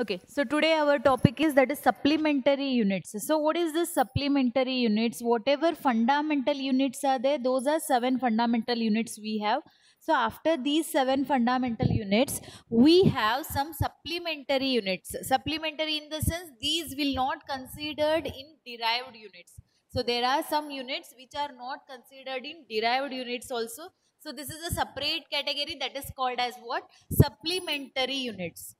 Okay, so today our topic is that is supplementary units. So what is this supplementary units? Whatever fundamental units are there, those are 7 fundamental units we have. So after these 7 fundamental units, we have some supplementary units. Supplementary in the sense these will not considered in derived units. So there are some units which are not considered in derived units also. So this is a separate category that is called as what? Supplementary units.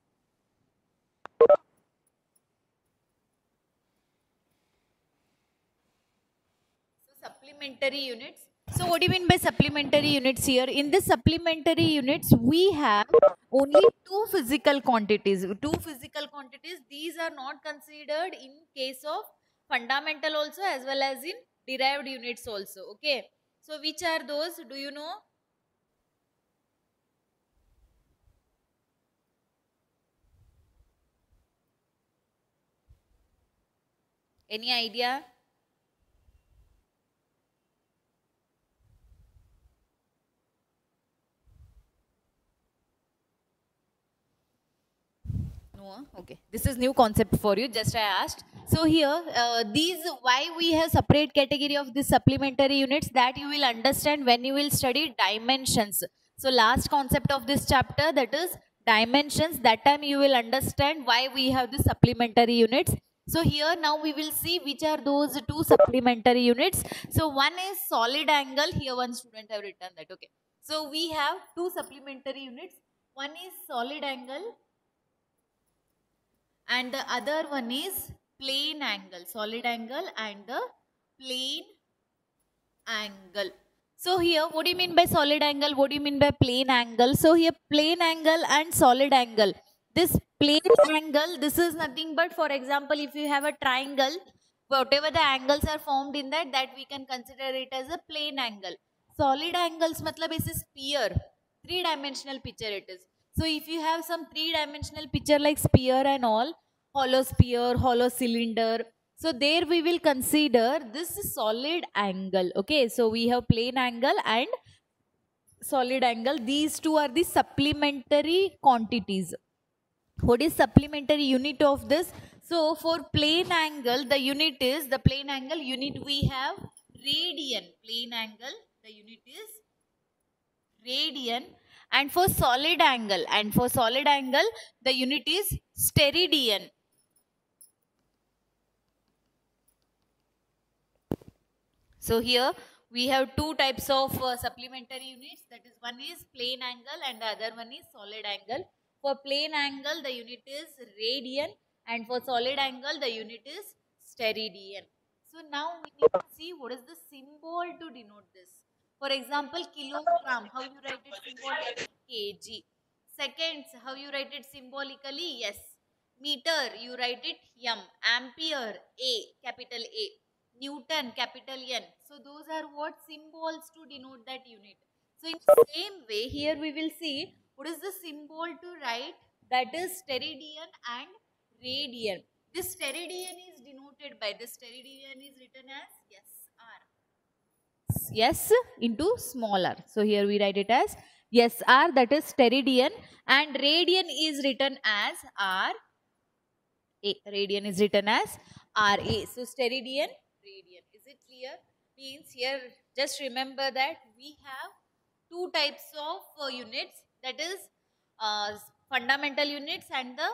So supplementary units. So what do you mean by supplementary units here? In this supplementary units, we have only two physical quantities. Two physical quantities. These are not considered in case of fundamental also as well as in derived units also. Okay. So which are those? Do you know? Any idea? No, okay. This is new concept for you. Just I asked. So here, these why we have separate category of the supplementary units that you will understand when you will study dimensions. So last concept of this chapter, that is dimensions. That time you will understand why we have the supplementary units. So here now we will see which are those two supplementary units. So one is solid angle. Here one student have written that. Okay. So we have two supplementary units. One is solid angle and the other one is plane angle, solid angle and the plane angle. So here what do you mean by solid angle, what do you mean by plane angle? So here plane angle and solid angle, this plane angle, this is nothing but, for example, if you have a triangle, whatever the angles are formed in that we can consider it as a plane angle. Solid angles matlab is a sphere, three-dimensional picture it is. So if you have some three-dimensional picture like sphere and all, hollow sphere, hollow cylinder, so there we will consider this solid angle. Okay, so we have plane angle and solid angle. These two are the supplementary quantities. What is supplementary unit of this? So for plane angle, the unit is, the plane angle unit we have radian. Plane angle, the unit is radian. And for solid angle, the unit is steradian. So here we have two types of supplementary units. That is, one is plane angle and the other one is solid angle. For plane angle, the unit is radian, and for solid angle, the unit is steradian. So now we need to see what is the symbol to denote this. For example, kilogram, how you write it symbolically? Kg. Seconds, how you write it symbolically? Yes. Meter, you write it m. Ampere, A, capital A. Newton, capital N. So those are what symbols to denote that unit. So in the same way, here we will see what is the symbol to write, that is steradian and radian. This steradian is denoted by, this steradian is written as SR. S into small r. So here we write it as SR, that is steradian, and radian is written as R A. Radian is written as RA. So steradian, radian. Is it clear? Means here just remember that we have two types of units, that is fundamental units and the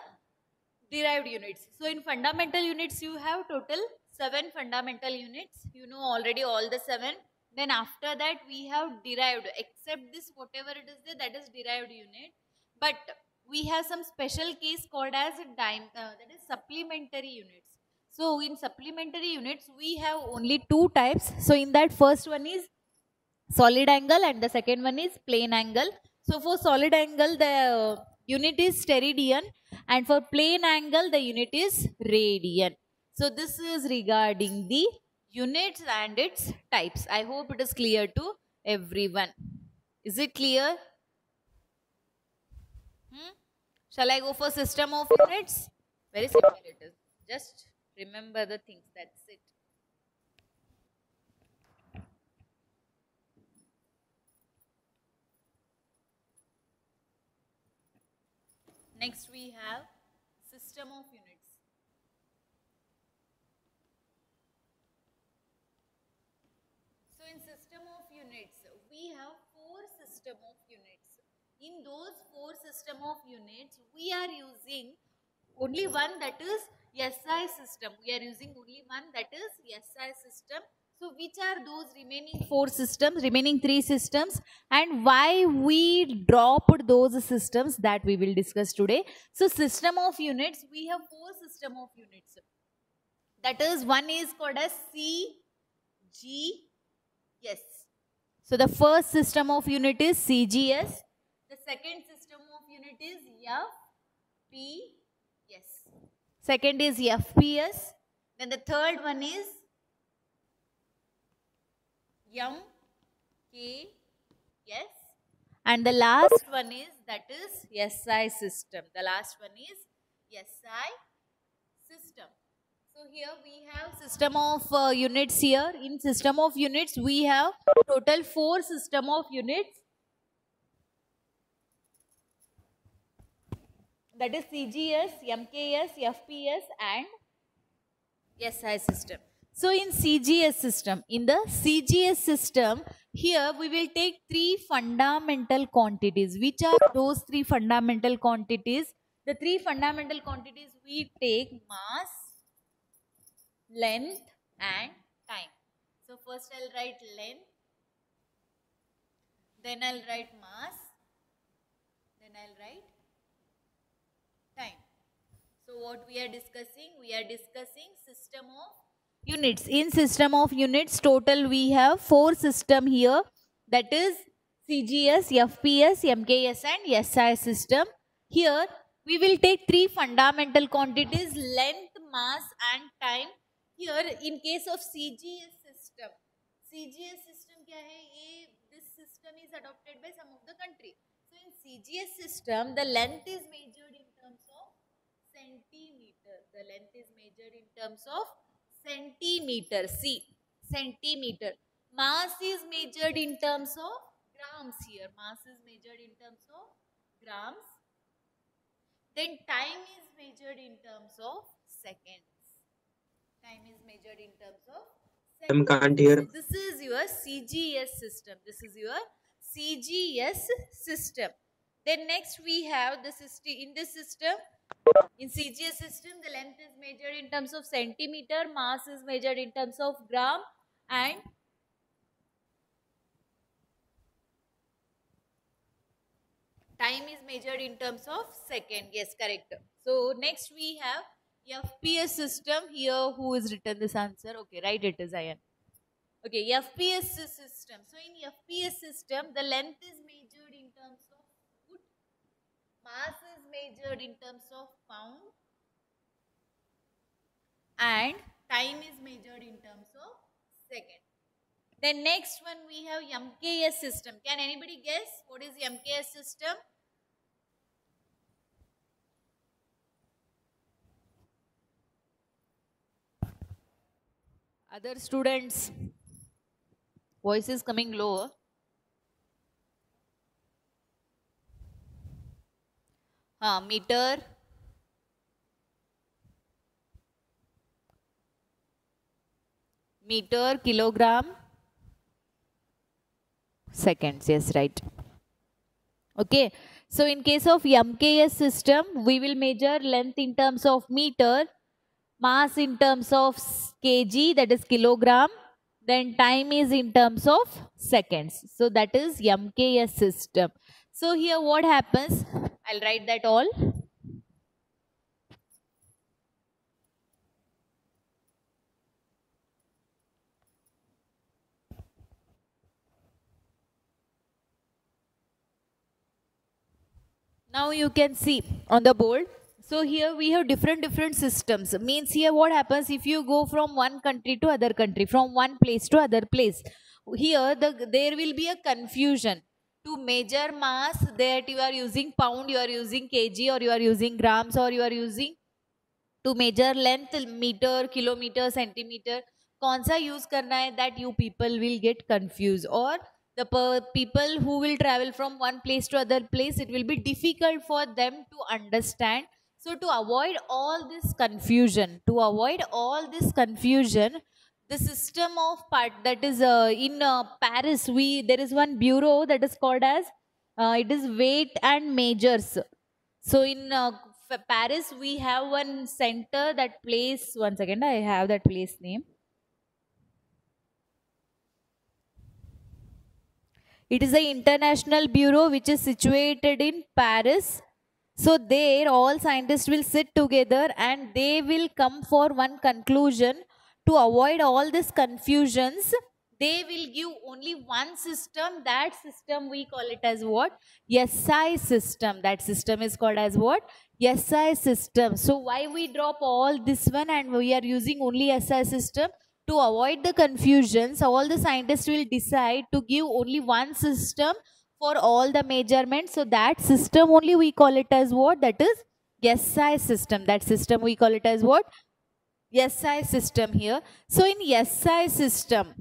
derived units. So in fundamental units you have total 7 fundamental units. You know already all the 7. Then after that we have derived, except this whatever it is there, that is derived unit. But we have some special case called as that is supplementary units. So in supplementary units we have only two types. So in that, first one is solid angle and the second one is plane angle. So for solid angle the unit is steradian, and for plane angle the unit is radian. So this is regarding the units and its types. I hope it is clear to everyone. Is it clear? Shall I go for system of units? Very simple it is. Just remember the things. That's it. Next we have system of units. So in system of units, we have 4 system of units. In those 4 system of units, we are using only one, that is SI system. We are using only one, that is SI system. So which are those remaining 4 systems, remaining 3 systems, and why we dropped those systems, that we will discuss today. So system of units, we have 4 system of units. That is, one is called as CGS. So the first system of unit is CGS. The second system of unit is FPS. Second is FPS. Then the third one is MKS. And the last one is, that is SI system. The last one is SI system. So here we have system of units here. In system of units, we have total 4 system of units. That is CGS, MKS, FPS and SI system. So in CGS system, here we will take 3 fundamental quantities. Which are those 3 fundamental quantities? The 3 fundamental quantities we take: mass, length and time. So first I'll write length, then I'll write mass, then I'll write time. So what we are discussing? We are discussing system of units. In system of units, total we have 4 system here. That is CGS, FPS, MKS and SI system. Here we will take 3 fundamental quantities: length, mass and time. Here in case of CGS system क्या है ये? This system is adopted by some of the country. So in CGS system, the length is measured in terms of centimeter. The length is measured in terms of centimeter. Centimeter. Mass is measured in terms of grams here. Mass is measured in terms of grams. Then time is measured in terms of seconds. Time is measured in terms of seconds. Can't hear. This is your CGS system. This is your CGS system. Then next we have the system. In this system, in CGS system, the length is measured in terms of centimeter, mass is measured in terms of gram and time is measured in terms of second. Yes, correct. So next we have FPS system. Here who is written this answer? Okay, right, it is Ayan. Okay, FPS system. So in FPS system, the length is measured in terms of foot, mass is measured in terms of pound and time is measured in terms of second. Then next one we have MKS system. Can anybody guess what is MKS system? Other students, voice is coming lower. Meter, kilogram, seconds. Yes, right. Okay. So in case of MKS system, we will measure length in terms of meter, mass in terms of kg, that is kilogram, then time is in terms of seconds. So that is MKS system. So here what happens? I'll write that all. Now you can see on the board. So here we have different systems. Means here what happens if you go from one country to other country, from one place to other place. Here there will be a confusion. To measure mass, that you are using pound, you are using kg, or you are using grams, or you are using to measure length, meter, kilometer, centimeter. कौन सा use करना है, that you people will get confused. Or the people who will travel from one place to other place, it will be difficult for them to understand. So to avoid all this confusion, the system of part, that is in Paris, we there is one bureau that is called as it is weight and measures. So in Paris, we have one center, that place. One second, I have that place name. It is the International Bureau which is situated in Paris. So there all scientists will sit together and they will come for one conclusion. To avoid all these confusions, they will give only one system. That system we call it as what? SI system. That system is called as what? SI system. So why we drop all this one and we are using only SI system? To avoid the confusions, all the scientists will decide to give only one system for all the measurements. So that system only we call it as what? That is SI system. That system we call it as what? SI system here. So in SI system,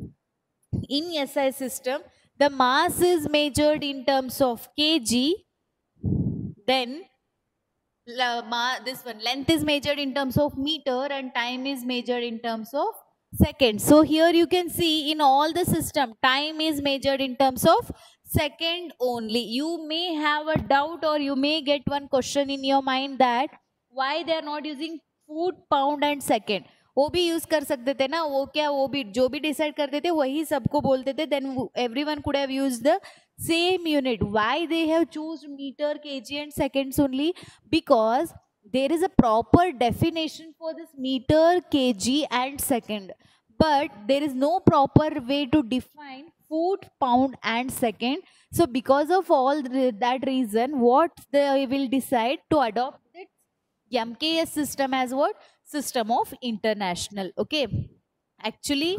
the mass is measured in terms of kg. Then this one length is measured in terms of meter and time is measured in terms of second. So here you can see in all the system, time is measured in terms of second only. You may have a doubt or you may get one question in your mind that why they are not using foot, pound and second. वो भी use कर सकते थे ना, वो क्या, वो भी जो भी डिसाइड करते थे वही सबको बोलते थे, then everyone could have used the same unit. Why they have chosen meter, kg and seconds only? Because there is a proper definition for this meter, kg and second, but there is no proper way to define foot, pound and second. So because of all that reason, what they will decide to adopt this MKS system as what? System of international. Okay, actually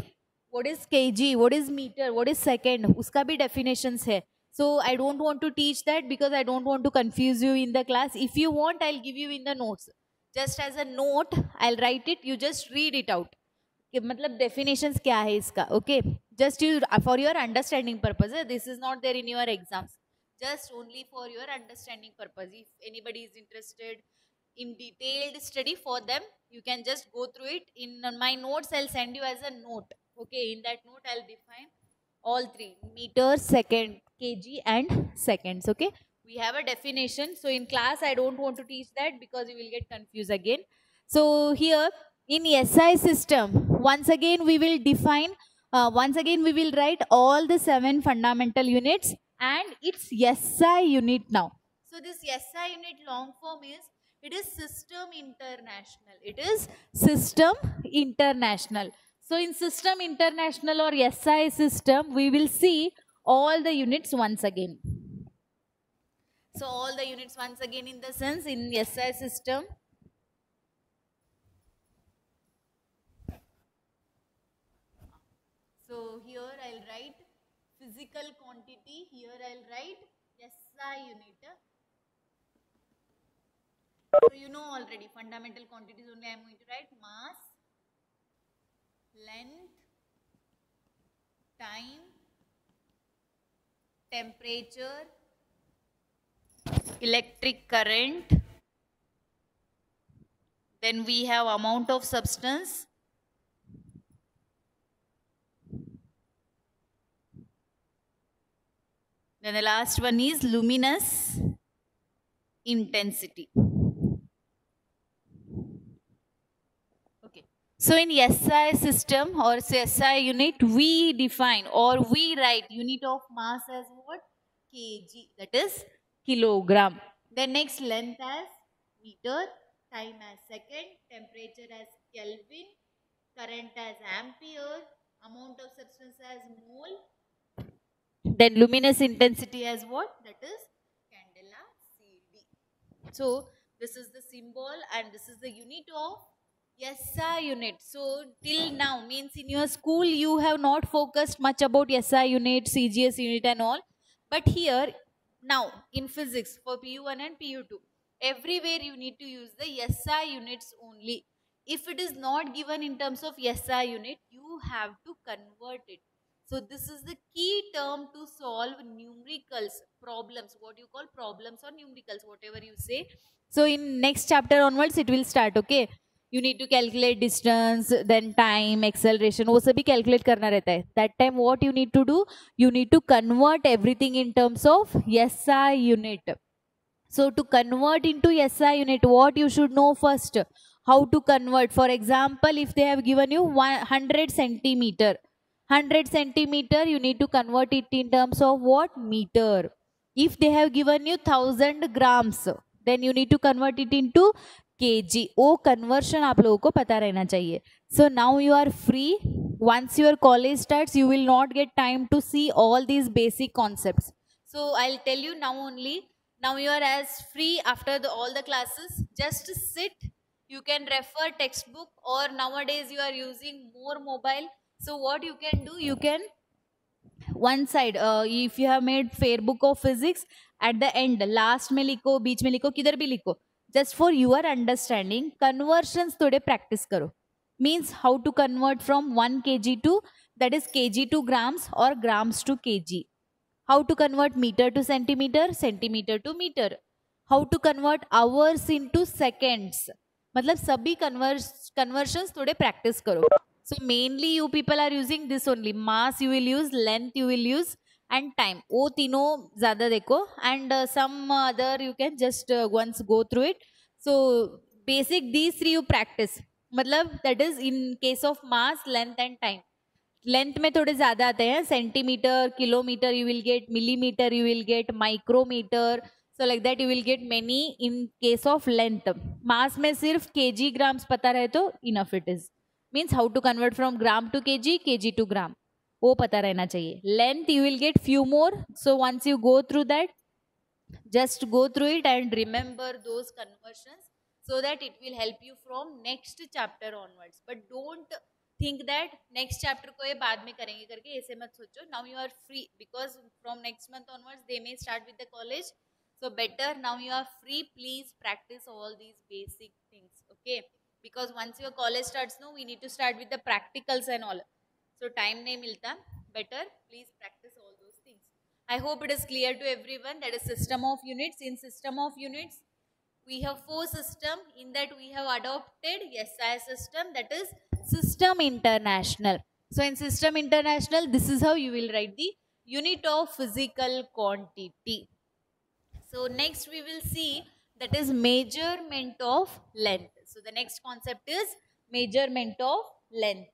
what is kg, what is meter, what is second, uska bhi definitions hai. So I don't want to teach that because I don't want to confuse you in the class. If you want, I'll give you in the notes, just as a note I'll write it, you just read it out कि मतलब definitions क्या है इसका. Okay, just you for your understanding purpose, this is not there in your exams, just only for your understanding purpose. If anybody is interested in detailed study, for them you can just go through it. In my notes I'll send you as a note. Okay, in that note I'll define all three: meter, second, kg and seconds. Okay, we have a definition. So in class I don't want to teach that because you will get confused again. So here in SI system, once again we will define, once again we will write all the 7 fundamental units and its SI unit now. So this SI unit long form is, it is system international. It is system international. So in system international or SI system, we will see all the units once again. So all the units once again in the sense in SI system. So here I'll write physical quantity. Here I'll write SI unit. So you know already fundamental quantities only. I am going to write mass, length, time, temperature, electric current. Then we have amount of substance. Then the last one is luminous intensity. Okay. So in SI system or SI unit, we define or we write unit of mass as what? Kg, that is kilogram. Then next length as meter, time as second, temperature as Kelvin, current as ampere, amount of substance as mole. Then luminous intensity as what? That is candela CD. So this is the symbol and this is the unit of SI unit. So till now means in your school you have not focused much about SI unit, CGS unit and all. But here now in physics for PU1 and PU2, everywhere you need to use the SI units only. If it is not given in terms of SI unit, you have to convert it. So this is the key term to solve numericals problems, what you call problems or numericals, whatever you say. So in next chapter onwards it will start. Okay, you need to calculate distance, then time, acceleration, वो सभी calculate करना रहता है. That time what you need to do, you need to convert everything in terms of SI unit. So to convert into SI unit, what you should know first, how to convert. For example, if they have given you 100 centimeter, 100 centimeter, you need to convert it in terms of what? Meter. If they have given you 1000 grams, then you need to convert it into kg. वो conversion आप लोगों को पता रहना चाहिए. So now you are free. Once your college starts, you will not get time to see all these basic concepts. So I'll tell you now only. Now you are as free after all the classes. Just sit. You can refer textbook, or nowadays you are using more mobile. So what you can do, you can one side, if you have made fair book of physics, at the end last में लिखो, बीच में लिखो, किधर भी लिखो. Just for your understanding, conversions थोड़े practice करो. Means how to convert from 1 kg to, that is kg to grams or grams to kg. How to convert meter to centimeter, centimeter to meter. How to convert hours into seconds. मतलब सभी conversions थोड़े practice करो. So mainly you people are using this only. Mass you will use, length you will use, and time. वो तीनों ज़्यादा देखो, and some other you can just once go through it. So basic these three you practice. मतलब that is in case of mass, length and time. Length में थोड़े ज्यादा आते हैं, centimetre, kilometre you will get, millimetre you will get, micrometre. So like that you will get many in case of length. Mass में सिर्फ KG grams पता रहे तो enough it is. Means how to convert from gram to KG to gram, वो पता रहना चाहिए. Length you will get few more. So once you go through that, just go through it and remember those conversions, so that it will help you from next chapter onwards. But don't think that next chapter को ये बाद में करेंगे करके ऐसे मत सोचो. Now you are free, because from next month onwards they may start with the college. So better now you are free, please practice all these basic things. Okay, because once your college starts, no, we need to start with the practicals and all. So time नहीं मिलता. Better please practice all those things. I hope it is clear to everyone. That is system of units. In system of units, we have 4 system. In that we have adopted SI system, that is system international. So in system international, this is how you will write the unit of physical quantity. So next we will see, that is measurement of length. So the next concept is measurement of length.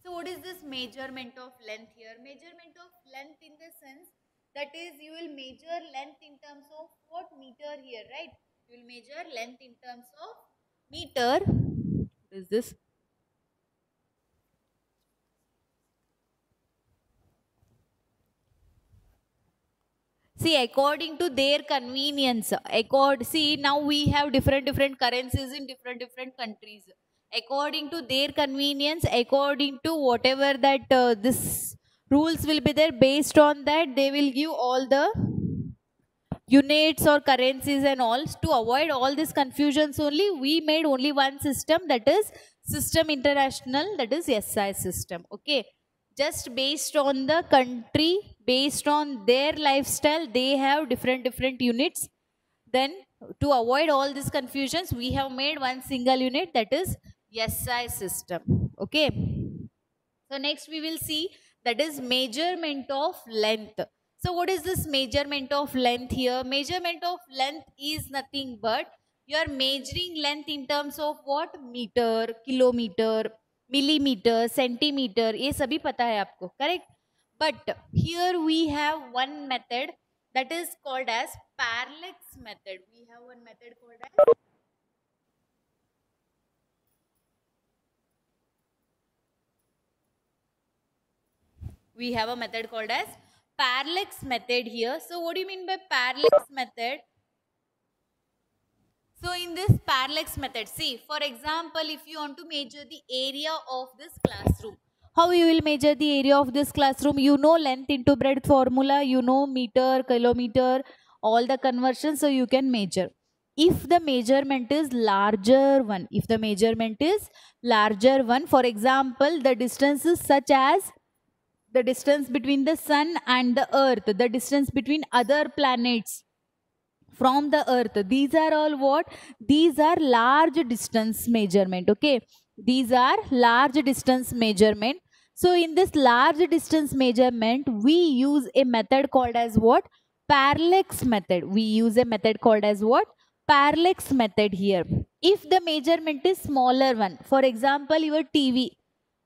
So what is this measurement of length here? Measurement of length in the sense, that is you will measure length in terms of what? Meter here, right? You will measure length in terms of meter. What is this? See, according to their convenience, see, now we have different currencies in different countries. According to their convenience, according to whatever that this rules will be there, based on that they will give all the units or currencies and all. To avoid all these confusions only, we made only one system, that is system international, that is SI system. Okay, just based on the country, based on their lifestyle, they have different units. Then to avoid all these confusions, we have made one single unit, that is SI system. Okay, so next we will see, that is measurement of length. So what is this measurement of length here? Measurement of length is nothing but you are measuring length in terms of what? Meter, kilometer, millimeter, centimeter, ये सभी पता है आपको, correct? But here we have one method, that is called as parallax method. We have one method called as parallax method here. So what do you mean by parallax method? So in this parallax method, see, for example, if you want to measure the area of this classroom, how you will measure the area of this classroom? You know length into breadth formula, you know meter, kilometer, all the conversions, so you can measure. If the measurement is larger one, if the measurement is larger one, for example, the distance is such as the distance between the sun and the earth, the distance between other planets from the earth, these are all what? These are large distance measurement. Okay, these are large distance measurement. So in this large distance measurement, we use a method called as what? Parallax method. We use a method called as what? Parallax method here. If the measurement is smaller one, for example, your TV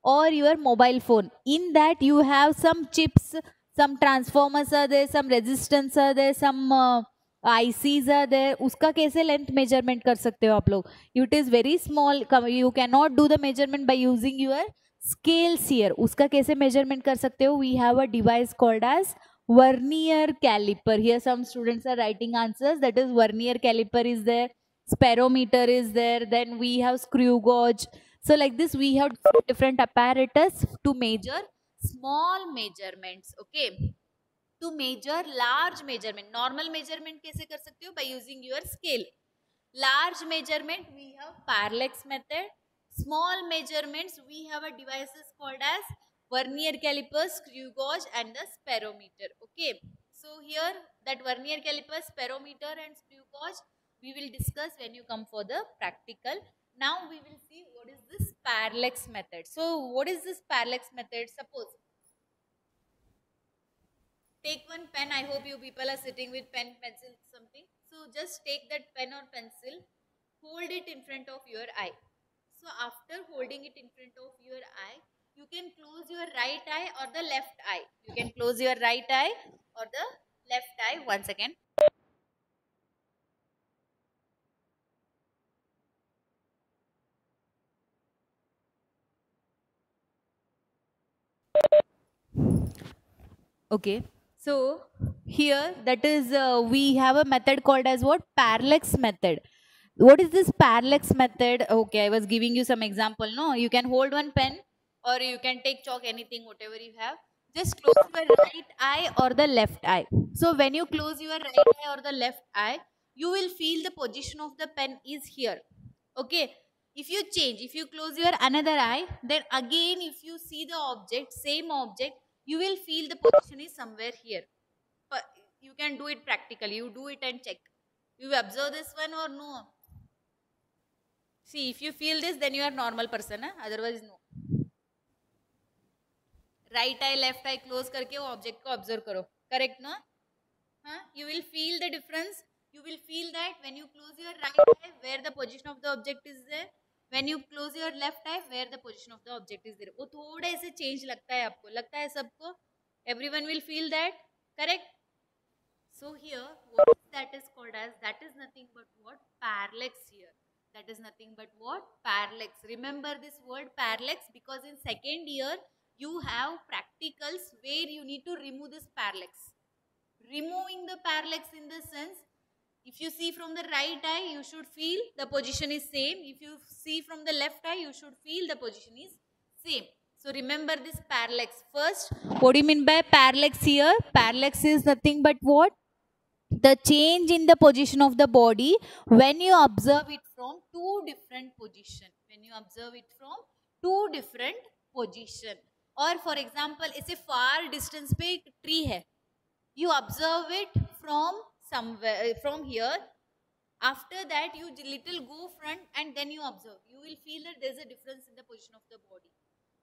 or your mobile phone, in that you have some chips, some transformers are there, some resistance are there, some ICs are there, उसका कैसे length measurement कर सकते हो आप लोग? It is very small, you cannot do the measurement by using your scales here. उसका कैसे measurement कर सकते हो? We have a device called as vernier caliper. Here some students are writing answers, that is vernier caliper is there, sperometer is there, then we have screw gauge. So like this we have different apparatus to measure small measurements. Okay, to measure large measurement. Normal measurement कैसे कर सकते हो? By using your scale. Large measurement we have parallax method. Small measurements we have a devices called as vernier caliper, screw gauge and the sperometer. Okay, so here that vernier caliper, sperometer and screw gauge we will discuss when you come for the practical. Now we will see what is this parallax method. So what is this parallax method? Suppose take one pen. I hope you people are sitting with pen, pencil, something. So just take that pen or pencil, hold it in front of your eye. So after holding it in front of your eye, you can close your right eye or the left eye. You can close your right eye or the left eye. Once again. Okay. So here that is we have a method called as what? Parallax method. What is this parallax method? Okay, I was giving you some example. No, you can hold one pen or you can take chalk, anything, whatever you have. Just close your right eye or the left eye. So when you close your right eye or the left eye, you will feel the position of the pen is here. Okay. If you change, if you close your another eye, then again if you see the object, same object, you will feel the position is somewhere here. But you can do it practically. You do it and check. You observe this one or no? See, if you feel this, then you are normal person. Otherwise, no. Right eye, left eye close करके वो object को observe करो. Correct, no? You will feel the difference. You will feel that when you close your right eye, where the position of the object is there. When you close your left eye, where the position of the object is there. वो थोड़े से change लगता है आपको. लगता है सबको? Everyone will feel that. Correct? So here, what that is called as? That is nothing but what? Parallax here. That is nothing but what? Parallax. Remember this word parallax because in second year, you have practicals where you need to remove this parallax. Removing the parallax in the sense, if you see from the right eye, you should feel the position is same. If you see from the left eye, you should feel the position is same. So remember this parallax. First, what do you mean by parallax here? Parallax is nothing but what? The change in the position of the body when you observe it from two different positions. When you observe it from two different positions. और for example, ऐसे far distance पे एक tree है. You observe it from somewhere, from here. After that, you little go front and then you observe. You will feel that there is a difference in the position of the body.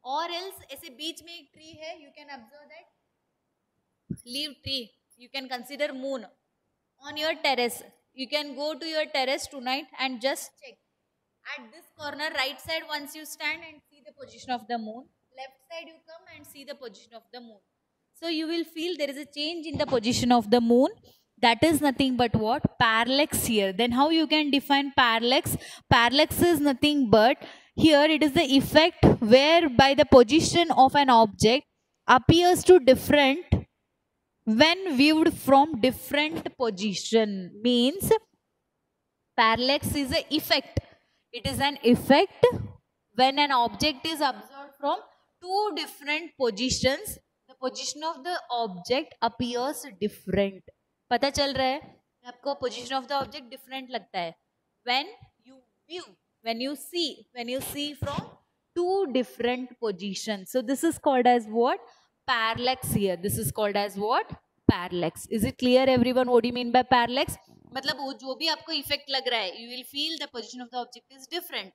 Or else, ऐसे बीच में एक tree है. You can observe that. Leave tree. You can consider moon. On your terrace. You can go to your terrace tonight and just check. At this corner, right side, once you stand and see the position of the moon. Left side you come and see the position of the moon. So you will feel there is a change in the position of the moon. That is nothing but what? Parallax here. Then how you can define parallax? Parallax is nothing but here it is the effect whereby the position of an object appears to different when viewed from different position. Means Parallax is an effect. It is an effect when an object is observed from two different positions. The position of the object appears different. पता चल रहा है आपको position of the object different लगता है when you view, when you see from two different positions. So this is called as what? Parallax here. This is called as what? Parallax. Is it clear everyone what do you mean by parallax? मतलब वो जो भी आपको effect लग रहा है, you will feel the position of the object is different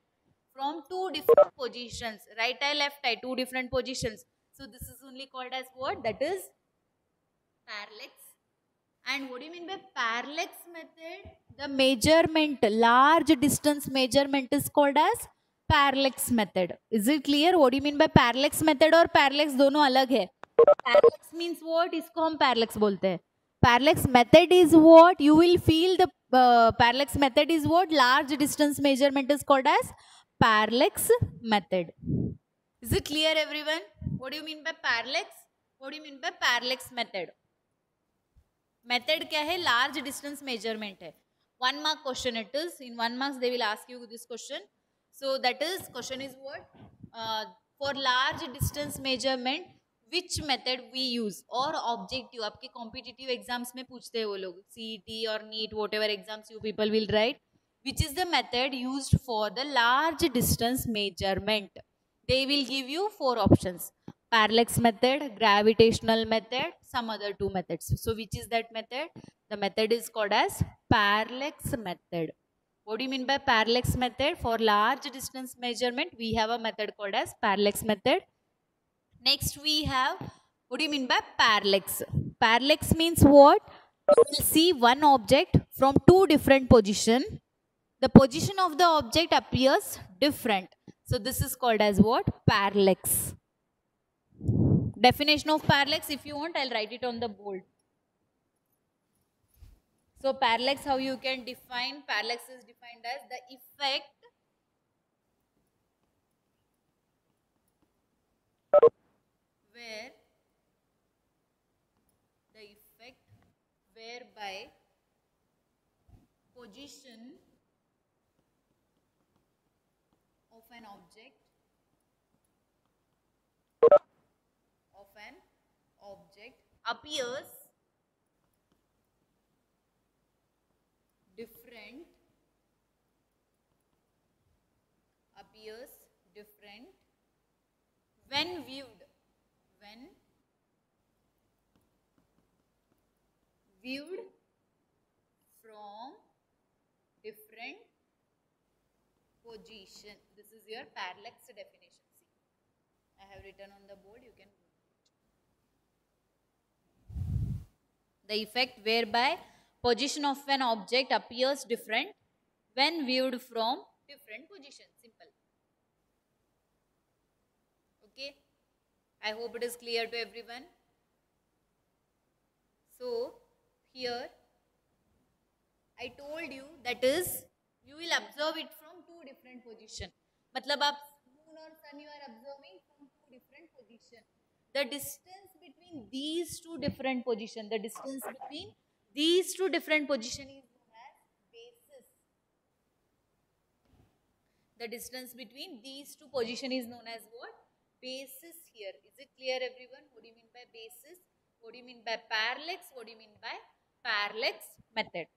from two different positions, right eye, left eye, two different positions. So this is only called as what? That is parallax. And what do you mean by parallax method? The measurement, large distance measurement is called as parallax method. Is it clear? What do you mean by parallax method और parallax दोनों अलग है. Parallax means what? इसको हम parallax बोलते हैं. Parallax method is what? You will feel the parallax method is what? Large distance measurement is called as parallax method. Is it clear everyone? What do you mean by parallax? What do you mean by parallax method? Method क्या है? Large distance measurement है. 1 mark question it is. In 1 marks they will ask you this question. So that is question is what? For large distance measurement which method we use? और objective आपके competitive exams में पूछते हैं वो लोग, CET और NEET whatever exams you people will write. Which is the method used for the large distance measurement? They will give you 4 options. Parallax method, gravitational method, some other 2 methods. So which is that method? The method is called as parallax method. What do you mean by parallax method? For large distance measurement, we have a method called as parallax method. Next we have, what do you mean by parallax? Parallax means what? You will see one object from two different positions. The position of the object appears different. So this is called as what? Parallax. Definition of parallax, if you want, I'll write it on the board. So parallax, how you can define? Parallax is defined as the effect whereby position of an object appears different when viewed from different position. This is your parallax definition. See, I have written on the board, you can go through it. The effect whereby position of an object appears different when viewed from different positions. Simple. Okay, I hope it is clear to everyone. So here I told you that is you will observe it from two different positions. मतलब आप moon और sun you are observing from two different positions. The distance between these two different positions, is known as basis. The distance between these two positions is known as what? Basis here. Is it clear everyone? What do you mean by basis? What do you mean by parallax? What do you mean by parallax method?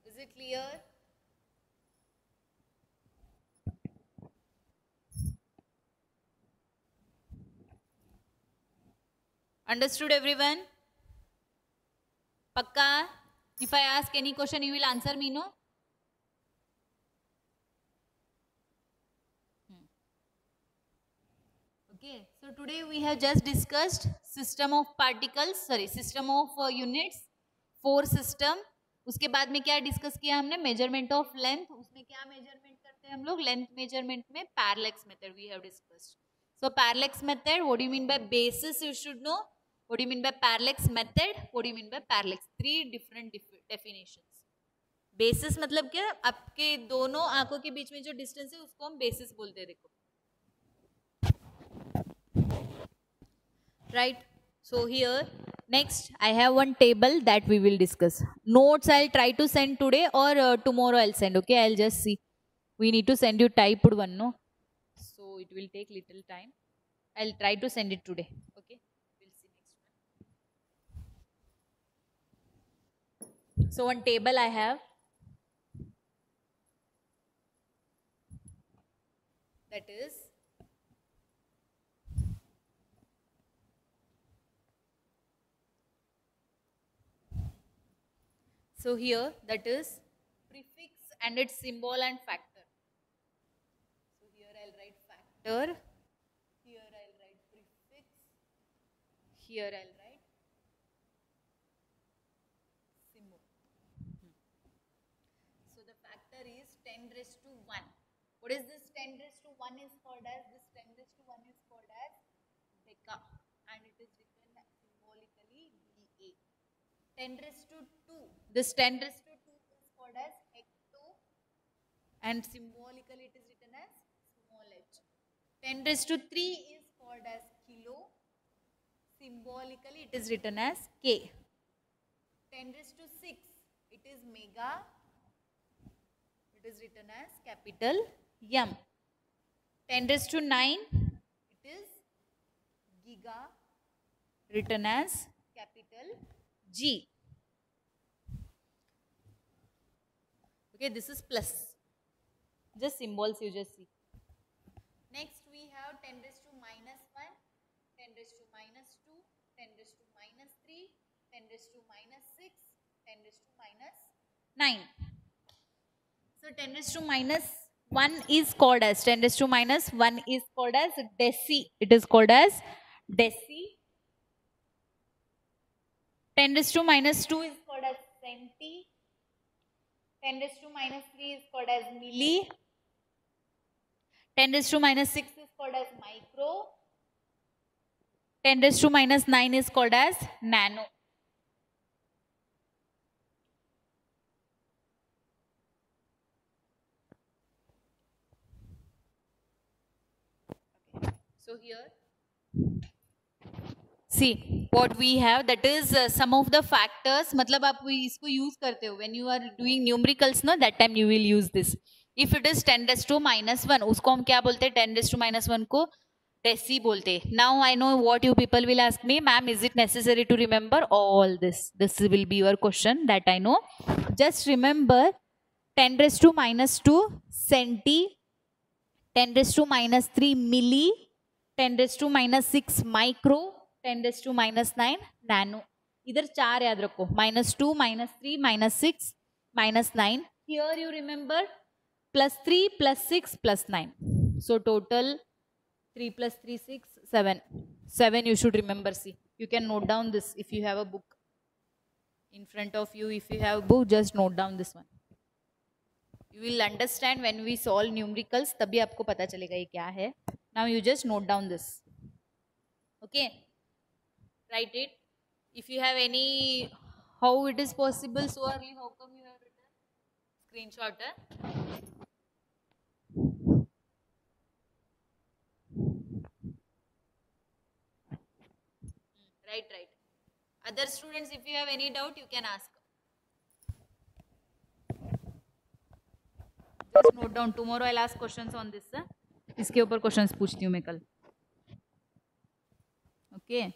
Is it clear? Understood everyone? Pakka? If I ask any question, you will answer me, no? Okay, so today we have just discussed system of units, 4 system. उसके बाद में क्या discuss किया हमने? Measurement of length. उसमें क्या measurement करते हैं हम लोग? लेंथ मेजरमेंट में parallax method we have discussed. So parallax method, what do you mean by basis? You should know. What do you mean by parallax method? What do you mean by parallax? 3 different definitions. Basis मतलब क्या? आपके दोनों आंखों के बीच में जो distance है उसको हम बेसिस बोलते हैं. देखो, right. So here Next, I have one table that we will discuss. Notes I'll try to send today or tomorrow I'll send. Okay, I'll just see. We need to send you typed one, no? So it will take little time. I'll try to send it today. Okay, we'll see next one. So one table I have. That is so here that is prefix and its symbol and factor. So here I'll write factor. Here I'll write prefix. Here I'll write symbol. So the factor is 10 raised to 1. What is this 10 raised to 1 is called as? This 10 raised to 1 is called as deca and it is written symbolically DA. 10 raised to 2. This 10 raised to 2 is called as hecto and symbolically it is written as small h. 10 raised to 3 is called as kilo. Symbolically it is written as K. 10 raised to 6 it is mega. It is written as capital M. 10 raised to 9 it is giga, written as capital G. Okay, this is plus. Just symbols you just see. Next we have 10 raised to minus 1, 10 raised to minus 2, 10 raised to minus 3, 10 raised to minus 6, 10 raised to minus 9. So 10 raised to minus 1 is called as 10 raised to minus 1 is called as deci. It is called as deci. 10 raised to minus 2 is called as centi. 10 raised to minus 3 is called as milli. 10 raised to minus 6 is called as micro. 10 raised to minus 9 is called as nano. So here, see what we have, that is some of the factors. मतलब आप इसको use करते हो when you are doing numericals, no, that time you will use this. If it is 10 raised to minus 1, उसको हम क्या बोलते हैं? 10 raised to minus 1 को deci बोलते हैं. Now I know what you people will ask me, ma'am, is it necessary to remember all this? This will be your question, that I know. Just remember 10 raised to minus 2 centi, 10 raised to minus 3 milli, 10 raised to minus 6 micro, 10 raised to minus 9 nano. इधर 4 याद रखो, minus 2, minus 3, minus 6, minus 9. Here you remember plus 3, plus 6, plus 9. So total 3 plus 3, 6, 7. 7 you should remember. See, you can note down this if you have a book in front of you. If you have a book, just note down this one. You will understand when we solve numericals. तभी आपको पता चलेगा ये क्या है. Now you just note down this. Okay, write it. If you have any, how it is possible so early, how come you have written? Screenshot. Right. Other students, if you have any doubt, you can ask. Just note down. Tomorrow I'll ask questions on this. इसके ऊपर questions पूछती हूँ मैं कल. Okay.